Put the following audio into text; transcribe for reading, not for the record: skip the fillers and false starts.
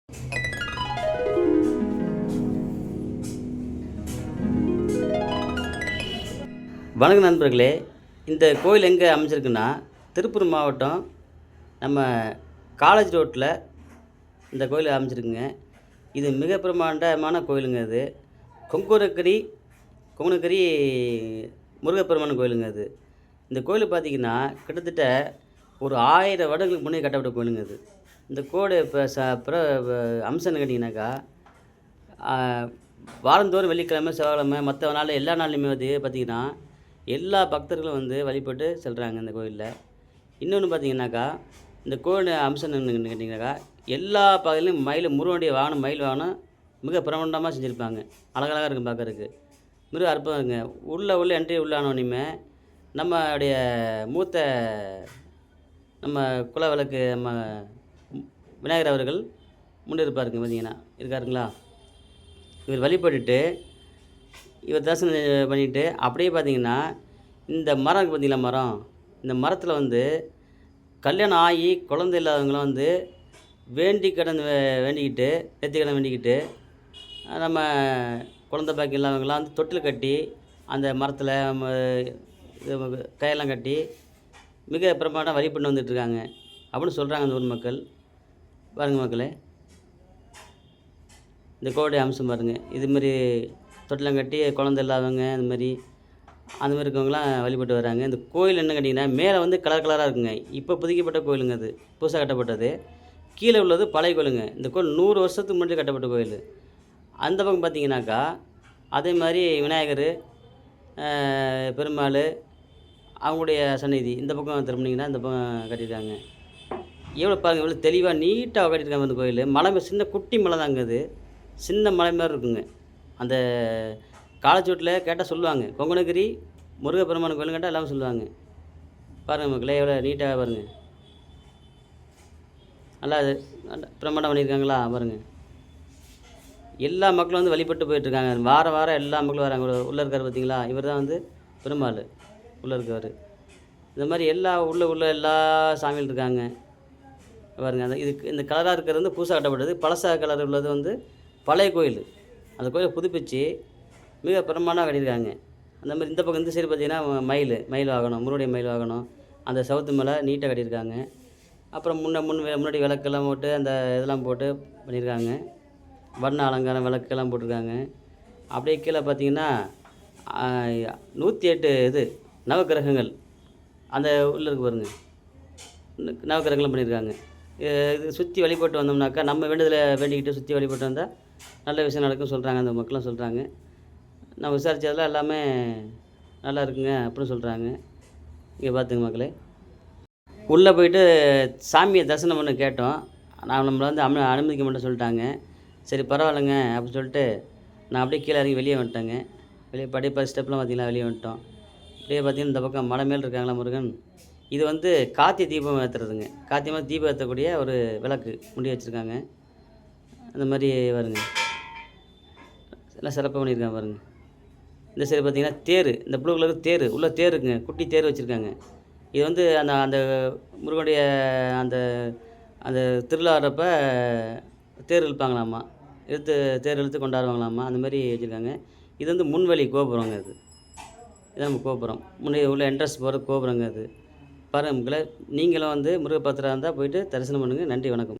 வணக்கம் நண்பர்களே. இந்த கோயில் எங்கே அமைஞ்சிருக்குன்னா, திருப்பூர் மாவட்டம் நம்ம காலேஜ் ரோட்டில் இந்த கோயில் அமைஞ்சிருக்குங்க. இது மிக பிரமாண்டமான கோயிலுங்க இது. கொங்குனக்கரி கொங்குனக்கரி முருகப்பெருமான் கோயிலுங்க அது. இந்த கோயில் பார்த்தீங்கன்னா, கிட்டத்தட்ட ஒரு 1000 வருடங்களுக்கு முன்னே கட்டப்பட்ட கோயிலுங்க இது. இந்த கோடு இப்போ அம்சம்னு கேட்டிங்கனாக்கா, ஆ வாரந்தோறும் வெள்ளிக்கிழமை, செவ்வாய்க்கிழமை மற்ற நாள் எல்லா நாள்லையுமே வந்து பார்த்தீங்கன்னா, எல்லா பக்தர்களும் வந்து வழிபட்டு செல்கிறாங்க இந்த கோயிலில். இன்னொன்று பார்த்தீங்கன்னாக்கா, இந்த கோயில் அம்சம் என்னன்னு கேட்டிங்கனாக்கா, எல்லா பகுதியிலும் முருகனுடைய வாகனம் மயில் வாகனம் மிக பிரமாண்டமாக செஞ்சுருப்பாங்க. அழகழகா இருக்கும் பார்க்கறதுக்கு. மிக அற்புதம் இருக்குங்க. உள்ள என்ட்ரி ஆனோனையுமே நம்முடைய மூத்த நம்ம குலவிளக்கு விநாயகர் அவர்கள் முன்னே இருப்பாருங்க பார்த்தீங்கன்னா, இருக்காருங்களா? இவர் வழிபட்டுட்டு இவர் தரிசனம் பண்ணிவிட்டு அப்படியே பார்த்தீங்கன்னா, இந்த மரம் இருக்குது பார்த்தீங்களா மரம், இந்த மரத்தில் வந்து கல்யாணம் ஆகி குழந்தை இல்லாதவங்களாம் வந்து வேண்டிக்கிட்டு நேர்த்திக்கடன் வேண்டிக்கிட்டு, நம்ம குழந்தை பாக்கியம் இல்லாதவங்கலாம் வந்து தொட்டில் கட்டி அந்த மரத்தில் கயிறெல்லாம் கட்டி மிக பிரமாண்டமாக வழிபட்டு வந்துட்டுருக்காங்க அப்படின்னு சொல்கிறாங்க அந்த ஊர் மக்கள். பாருங்கள் மக்களே, இந்த கோவிலுடைய அம்சம் பாருங்கள். இதுமாரி தொட்டிலம் கட்டி குழந்தை இல்லாதவங்க அந்த மாதிரி இருக்கவங்களாம் வழிபட்டு வராங்க. இந்த கோயில் என்ன கேட்டிங்கன்னா, மேலே வந்து கலர் கலராக இருக்குங்க. இப்போ புதுக்கப்பட்ட கோயிலுங்க அது, புதுசாக கட்டப்பட்டது. கீழே உள்ளது பழைய கோயிலுங்க. இந்த கோயில் 100 வருஷத்துக்கு முன்னாடி கட்டப்பட்ட கோயில். அந்த பக்கம் பார்த்தீங்கன்னாக்கா, அதே மாதிரி விநாயகர், பெருமாள் அவங்களுடைய சந்நிதி இந்த பக்கம் திரும்பினீங்கன்னா இந்த பக்கம் கட்டியிருக்காங்க. எவ்வளோ பாருங்கள், எவ்வளோ தெளிவாக நீட்டாக கட்டியிருக்காங்க அந்த கோயில். மலை சின்ன குட்டி மலை தாங்க அது, சின்ன மலை மாதிரி இருக்குங்க. அந்த காலேஜ் ரோட்டில் கேட்டால் சொல்லுவாங்க, கொங்குனக்கரி முருகப்பெருமான் கோயில்னு கேட்டால் எல்லாமே சொல்லுவாங்க. பாருங்கள் மக்களே, எவ்வளோ நீட்டாக பாருங்கள். நல்லா பிரமாண்டம் பண்ணியிருக்காங்களா பாருங்கள். எல்லா மக்களும் வந்து வழிபட்டு போயிட்டுருக்காங்க. வாரம் எல்லா மக்களும் வராங்க. உள்ளே இருக்கார் பார்த்தீங்களா, இவர் தான் வந்து பெருமாள் உள்ளே இருக்கவர். இந்த மாதிரி உள்ள எல்லா சாமிகள் இருக்காங்க பாருங்கள். இதுக்கு இந்த கலராக இருக்கிறது வந்து புதுசாக கட்டப்பட்டது. பழசாக கலர் உள்ளது வந்து பழைய கோயில். அந்த கோயிலை புதுப்பிச்சு மிக பிரமாண்டமாக கட்டியிருக்காங்க. அந்த மாதிரி இந்த பக்கம் இந்த சைடு பார்த்தீங்கன்னா மயில் வாகனம், முருகனுடைய மயில் வாகனம் அந்த சவுத்து மேலே நீட்டாக கட்டியிருக்காங்க. அப்புறம் முன்னாடி விளக்கெல்லாம் போட்டு அந்த இதெல்லாம் போட்டு பண்ணியிருக்காங்க. வண்ண அலங்காரம் விளக்கெல்லாம் போட்டிருக்காங்க. அப்படியே கீழே பார்த்தீங்கன்னா 108 நவக்கிரகங்கள் அந்த உள்ளே இருக்கு பாருங்கள். நவக்கிரகங்களும் பண்ணியிருக்காங்க. இது சுற்றி வழிபட்டு வந்தோம்னாக்கா, நம்ம வேண்டுதலை வேண்டிக்கிட்டு சுற்றி வழிபட்டு வந்தால் நல்ல விஷயம் நடக்கும்னு சொல்கிறாங்க. அந்த மக்கள்லாம் சொல்கிறாங்க. நான் விசாரித்ததில் எல்லாமே நல்லா இருக்குங்க அப்படின்னு சொல்கிறாங்க. இங்கே பார்த்துங்க மக்களே, உள்ளே போயிட்டு சாமியை தரிசனம் பண்ண கேட்டோம். நம்மளை வந்து அனுமதிக்க மாட்டேன்னு சொல்லிட்டாங்க. சரி பரவாயில்லைங்க அப்படின்னு சொல்லிட்டு நான் அப்படியே கீழே இறங்கி வெளியே வந்துட்டேங்க. வெளியே படிப்பா ஸ்டெப்லாம் பார்த்திங்களா, வெளியே வந்துட்டோம். அப்படியே பார்த்திங்கன்னா இந்த பக்கம் மலை மேல் இருக்காங்களா முருகன். இது வந்து கார்த்திகை தீபம் ஏற்றுறதுங்க. கார்த்திகை மாதம் தீபம் ஏற்றக்கூடிய ஒரு விளக்கு முடி வச்சுருக்காங்க. அந்த மாதிரி பாருங்க, எல்லாம் சிறப்பாக பண்ணியிருக்காங்க பாருங்கள். இந்த சைடு பார்த்திங்கன்னா தேர், இந்த ப்ளூ கலர் தேர், உள்ள தேர் இருக்குங்க, குட்டி தேர் வச்சுருக்காங்க. இது வந்து அந்த முருகனுடைய அந்த அந்த திருவிழாறப்ப தேர் இழுப்பாங்களாமா, தேர் இழுத்து கொண்டாடுவாங்களாமா, அந்த மாதிரி வச்சுருக்காங்க. இது வந்து முன்வழி கோபுரங்க. இதான் நம்ம கோபுரம், முன்னாடி உள்ள என்ட்ரன்ஸ் போகிற கோபுரங்க அது. பாருங்கள், நீங்களும் வந்து முருகப்பக்தராக இருந்தால் போயிட்டு தரிசனம் பண்ணுங்கள். நன்றி, வணக்கம்.